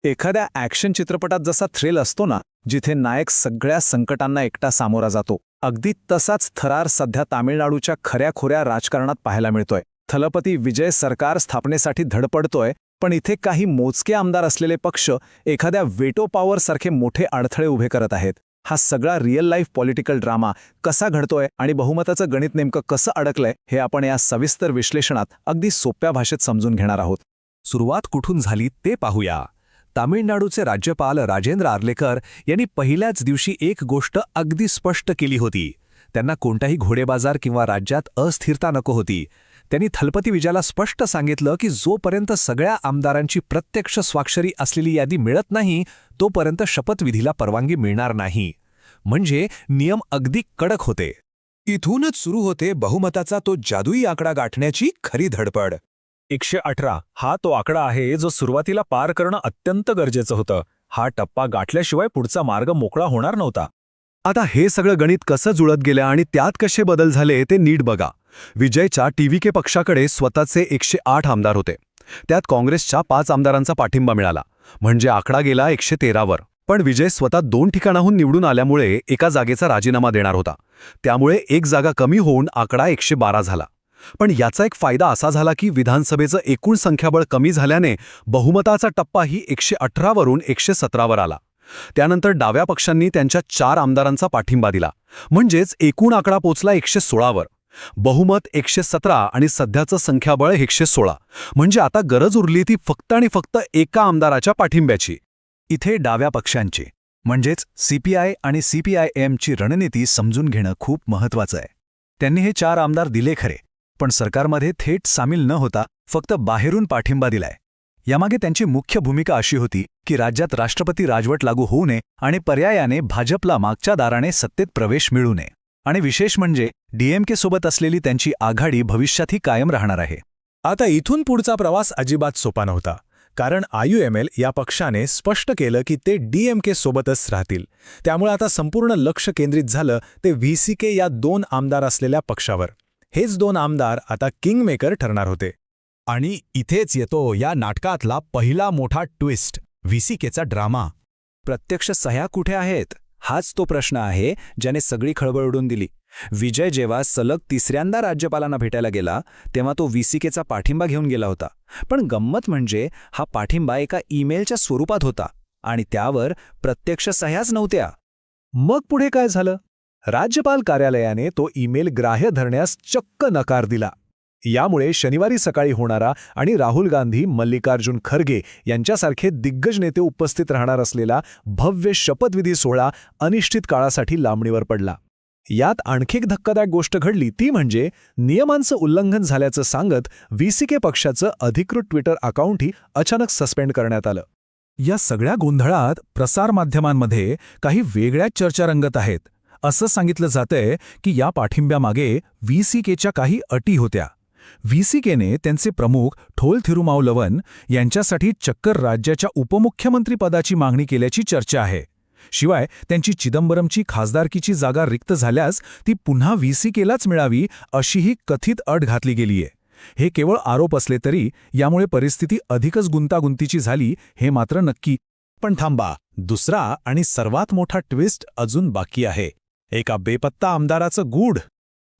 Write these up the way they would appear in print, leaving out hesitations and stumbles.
एखाद्या ॲक्शन चित्रपटात जसा थ्रिल असतो ना, जिथे नायक सगळ्या संकटांना एकटा सामोरा जातो, अगदी तसाच थरार सध्या तामिळनाडूच्या खऱ्याखुऱ्या राजकारणात पाहायला मिळतोय. थलपती विजय सरकार स्थापनेसाठी धडपडतोय, पण इथे काही मोजके आमदार असलेले पक्ष एखाद्या वेटो पॉवर सारखे मोठे अडथळे उभे करत आहेत. हा सगळा रिअल लाईफ पॉलिटिकल ड्रामा कसा घडतोय आणि बहुमताचं गणित नेमकं कसं अडकलंय हे आपण या सविस्तर विश्लेषणात अगदी सोप्या भाषेत समजून घेणार आहोत. सुरुवात कुठून झाली ते पाहूया. तामिळनाडूचे राज्यपाल राजेंद्र आर्लेकर यांनी पहिल्याच दिवशी एक गोष्ट अगदी स्पष्ट केली होती. त्यांना कोणताही घोडेबाजार किंवा राज्यात अस्थिरता नको होती. त्यांनी थलपती विजयाला स्पष्ट सांगितलं की जोपर्यंत सगळ्या आमदारांची प्रत्यक्ष स्वाक्षरी असलेली यादी मिळत नाही तोपर्यंत शपथविधीला परवानगी मिळणार नाही. म्हणजे नियम अगदी कडक होते. इथूनच सुरू होते बहुमताचा तो जादुई आकडा गाठण्याची खरी धडपड. 118 हा तो आकडा आहे जो सुरुवातीला पार करणं अत्यंत गरजेचं होतं. हा टप्पा गाठल्याशिवाय पुढचा मार्ग मोकळा होणार नव्हता. आता हे सगळं गणित कसं जुळत गेलं आणि त्यात कसे बदल झाले ते नीट बघा. विजयच्या टीव्हीके पक्षाकडे स्वतःचे 108 आमदार होते. त्यात काँग्रेसच्या 5 आमदारांचा पाठिंबा मिळाला, म्हणजे आकडा गेला 113 वर. पण विजय स्वतः 2 ठिकाणाहून निवडून आल्यामुळे एका जागेचा राजीनामा देणार होता. त्यामुळे एक जागा कमी होऊन आकडा 112 झाला. पण याचा एक फायदा असा झाला की विधानसभेचं एकूण संख्याबळ कमी झाल्याने बहुमताचा टप्पाही 118 वरून 117 वर आला. त्यानंतर डाव्या पक्षांनी त्यांच्या 4 आमदारांचा पाठिंबा दिला, म्हणजेच एकूण आकडा पोचला 116 वर. बहुमत 117 आणि सध्याचं संख्याबळ 116, म्हणजे आता गरज उरली ती फक्त आणि फक्त एका आमदाराच्या पाठिंब्याची. इथे डाव्या पक्षांची म्हणजेच सीपीआय आणि सीपीआयएमची रणनीती समजून घेणं खूप महत्त्वाचं आहे. त्यांनी हे 4 आमदार दिले खरे, पण सरकारमध्ये थेट सामील न होता फक्त बाहेरून पाठिंबा दिलाय. यामागे त्यांची मुख्य भूमिका अशी होती की राज्यात राष्ट्रपती राजवट लागू होऊ नये आणि पर्यायाने भाजपला मागच्या दाराने सत्तेत प्रवेश मिळू नये. आणि विशेष म्हणजे डीएमके सोबत असलेली त्यांची आघाडी भविष्यातही कायम राहणार आहे. आता इथून पुढचा प्रवास अजिबात सोपा नव्हता, कारण आययूएमएल या पक्षाने स्पष्ट केलं की ते डीएमके सोबतच राहतील. त्यामुळे आता संपूर्ण लक्ष केंद्रित झालं ते व्हीसीके या 2 आमदार असलेल्या पक्षावर. हेच 2 आमदार आता किंगमेकर ठरणार होते. आणि इथेच येतो या नाटकातला पहिला मोठा ट्विस्ट, व्हीसीकेचा ड्रामा. प्रत्यक्ष सह्या कुठे आहेत हाच तो प्रश्न आहे ज्याने सगळी खळबळ उडून दिली. विजय जेव्हा सलग 3ऱ्यांदा राज्यपालांना भेटायला गेला तेव्हा तो व्हीसीकेचा पाठिंबा घेऊन गेला होता. पण गंमत म्हणजे हा पाठिंबा एका ईमेलच्या स्वरूपात होता आणि त्यावर प्रत्यक्ष सह्याच नव्हत्या. मग पुढे काय झालं? राज्यपाल कार्यालयाने तो ईमेल ग्राह्य धरण्यास चक्क नकार दिला. यामुळे शनिवारी सकाळी होणारा आणि राहुल गांधी, मल्लिकार्जुन खरगे यांच्यासारखे दिग्गज नेते उपस्थित राहणार असलेला भव्य शपथविधी सोहळा अनिश्चित काळासाठी लांबणीवर पडला. यात आणखी एक धक्कादायक गोष्ट घडली, ती म्हणजे नियमांचं उल्लंघन झाल्याचं सांगत व्हीसीके पक्षाचं अधिकृत ट्विटर अकाउंटही अचानक सस्पेंड करण्यात आलं. या सगळ्या गोंधळात प्रसारमाध्यमांमध्ये काही वेगळ्याच चर्चा रंगत आहेत. असं सांगितलं जातंय की या पाठिंब्यामागे व्हीसीकेच्या काही अटी होत्या. व्हीसीकेने त्यांचे प्रमुख ठोल थिरुमावलवन यांच्यासाठी चक्कर राज्याच्या उपमुख्यमंत्रीपदाची मागणी केल्याची चर्चा आहे. शिवाय त्यांची चिदंबरमची खासदारकीची जागा रिक्त झाल्यास ती पुन्हा व्हीसीकेलाच मिळावी अशीही कथित अट घातली गेलीय. हे केवळ आरोप असले तरी यामुळे परिस्थिती अधिकच गुंतागुंतीची झाली हे मात्र नक्की. पण थांबा, दुसरा आणि सर्वात मोठा ट्विस्ट अजून बाकी आहे. एका बेपत्ता आमदाराचं गूढ.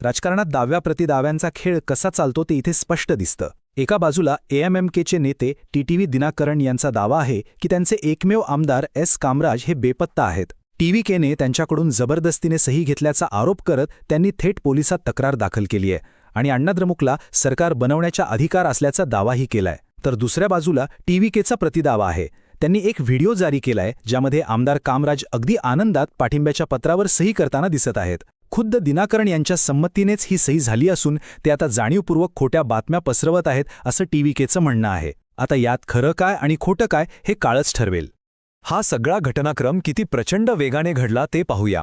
राजकारणात डाव्या प्रतिदाव्यांचा खेळ कसा चालतो ते इथे स्पष्ट दिसतं. एका बाजूला एएमएमकेचे नेते टीटीव्ही दिनाकरन यांचा दावा आहे की त्यांचे एकमेव आमदार एस कामराज हे बेपत्ता आहेत. टीव्हीकेने त्यांच्याकडून जबरदस्तीने सही घेतल्याचा आरोप करत त्यांनी थेट पोलिसात तक्रार दाखल केली आहे आणि अण्णाद्रमुकला सरकार बनवण्याचा अधिकार असल्याचा दावाही केलाय. तर दुसऱ्या बाजूला टीव्हीकेचा प्रतिदावा आहे. त्यांनी एक व्हिडिओ जारी केलाय ज्यामध्ये आमदार कामराज अगदी आनंदात पाठिंब्याच्या पत्रावर सही करताना दिसत आहेत. खुद्द दिनाकरन यांच्या संमतीनेच ही सही झाली असून ते आता जाणीवपूर्वक खोट्या बातम्या पसरवत आहेत असं टीव्हीकेचं म्हणणं आहे. आता यात खरं काय आणि खोटं काय हे काळच ठरवेल. हा सगळा घटनाक्रम किती प्रचंड वेगाने घडला ते पाहूया.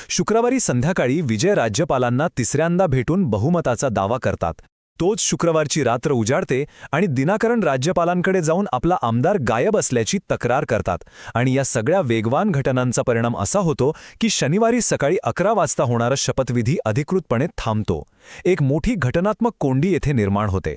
शुक्रवारी संध्याकाळी विजय राज्यपालांना 3ऱ्यांदा भेटून बहुमताचा दावा करतात. तोच शुक्रवारची रात्र उजाडते आणि दिनाकरन राज्यपालांकडे जाऊन आपला आमदार गायब असल्याची तक्रार करतात. आणि या सगळ्या वेगवान घटनांचा परिणाम असा होतो की शनिवारी सकाळी 11 वाजता होणारा शपथविधी अधिकृतपणे थांबतो. एक मोठी घटनात्मक कोंडी येथे निर्माण होते.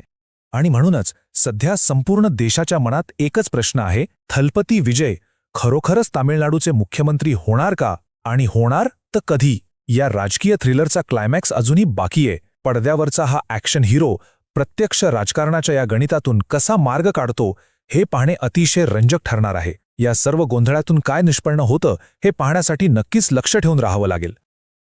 आणि म्हणूनच सध्या संपूर्ण देशाच्या मनात एकच प्रश्न आहे, थलपती विजय खरोखरच तामिळनाडूचे मुख्यमंत्री होणार का? आणि होणार तर कधी? या राजकीय थ्रिलरचा क्लायमॅक्स अजूनही बाकी आहे. पडद्यावरचा हा ॲक्शन हिरो प्रत्यक्ष राजकारणाच्या या गणितातून कसा मार्ग काढतो हे पाहणे अतिशय रंजक ठरणार आहे. या सर्व गोंधळातून काय निष्पन्न होतं हे पाहण्यासाठी नक्कीच लक्ष ठेवून राहावं लागेल.